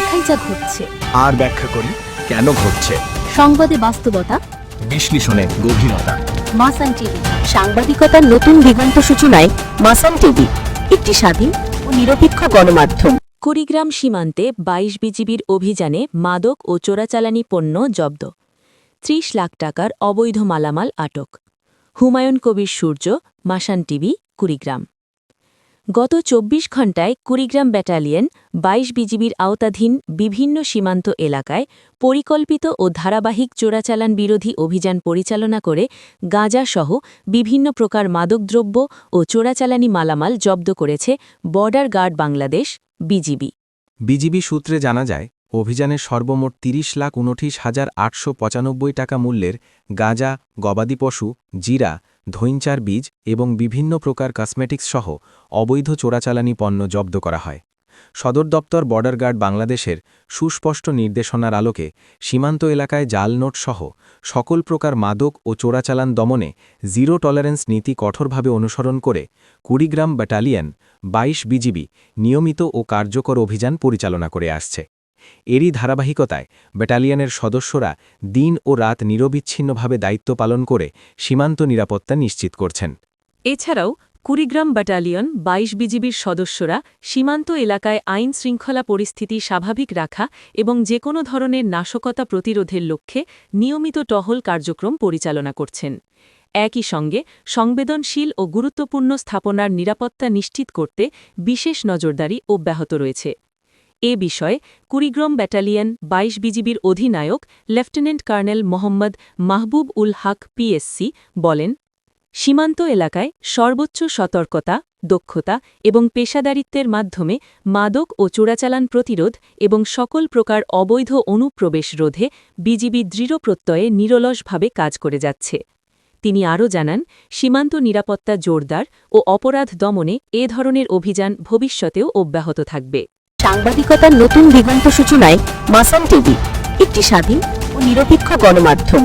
দেখাই যা ঘটছে, আর ব্যাখ্যা করি কেন ঘটছে। সংবাদে বাস্তবতা, বিশ্লেষণে গভীরতা। মাসান টিভি, সাংবাদিকতার নতুন দিগন্ত সূচনায় মাসান টিভি, একটি স্বাধীন ও নিরপেক্ষ গণমাধ্যম। কুড়িগ্রাম সীমান্তে ২২ বিজিবির অভিযানে মাদক ও চোরাচালানি পণ্য জব্দ, ৩০ লাখ টাকার অবৈধ মালামাল আটক। হুমায়ুন কবির সূর্য, মাসান টিভি, কুড়িগ্রাম। গত ২৪ ঘণ্টায় কুড়িগ্রাম ব্যাটালিয়ন ২২ বিজিবির আওতাধীন বিভিন্ন সীমান্ত এলাকায় পরিকল্পিত ও ধারাবাহিক চোরাচালান বিরোধী অভিযান পরিচালনা করে গাঁজাসহ বিভিন্ন প্রকার মাদকদ্রব্য ও চোরাচালানি মালামাল জব্দ করেছে border guard Bangladesh BGB. BGB সূত্রে জানা যায়, অভিযানে সর্বমোট ৩০,১৯,৮৯৫ টাকা মূল্যের গাঁজা, গবাদি পশু, জিরা, ধৈঞ্চার বীজ এবং বিভিন্ন প্রকার কসমেটিক্স সহ অবৈধ চোরাচালানি পণ্য জব্দ করা হয়। সদর দপ্তর বর্ডার গার্ড বাংলাদেশের সুস্পষ্ট নির্দেশনার আলোকে সীমান্ত এলাকায় জাল নোট সহ সকল প্রকার মাদক ও চোরাচালান দমনে জিরো টলারেন্স নীতি কঠোরভাবে অনুসরণ করে কুড়িগ্রাম ব্যাটালিয়ন ২২ বিজিবি নিয়মিত ও কার্যকর অভিযান পরিচালনা করে আসছে। এরই ধারাবাহিকতায় ব্যাটালিয়নের সদস্যরা দিন ও রাত নিরবিচ্ছিন্নভাবে দায়িত্ব পালন করে সীমান্ত নিরাপত্তা নিশ্চিত করছেন। এছাড়াও কুড়িগ্রাম ব্যাটালিয়ন ২২ বিজিবির সদস্যরা সীমান্ত এলাকায় আইন শৃঙ্খলা পরিস্থিতি স্বাভাবিক রাখা এবং যেকোনো ধরনের নাশকতা প্রতিরোধের লক্ষ্যে নিয়মিত টহল কার্যক্রম পরিচালনা করছেন। একই সঙ্গে সংবেদনশীল ও গুরুত্বপূর্ণ স্থাপনার নিরাপত্তা নিশ্চিত করতে বিশেষ নজরদারি অব্যাহত রয়েছে। এ বিষয়ে কুড়িগ্রাম ব্যাটালিয়ন ২২ বিজিবির অধিনায়ক লেফটেন্যান্ট কর্নেল মোহাম্মদ মাহবুব উল হক পিএসসি বলেন, সীমান্ত এলাকায় সর্বোচ্চ সতর্কতা, দক্ষতা এবং পেশাদারিত্বের মাধ্যমে মাদক ও চোরাচালান প্রতিরোধ এবং সকল প্রকার অবৈধ অনুপ্রবেশ রোধে বিজিবি দৃঢ় প্রত্যয়ে নিরলসভাবে কাজ করে যাচ্ছে। তিনি আরও জানান, সীমান্ত নিরাপত্তা জোরদার ও অপরাধ দমনে এ ধরনের অভিযান ভবিষ্যতেও অব্যাহত থাকবে। সাংবাদিকতার নতুন দিগন্ত সূচনায় মাসান টিভি, একটি স্বাধীন ও নিরপেক্ষ গণমাধ্যম।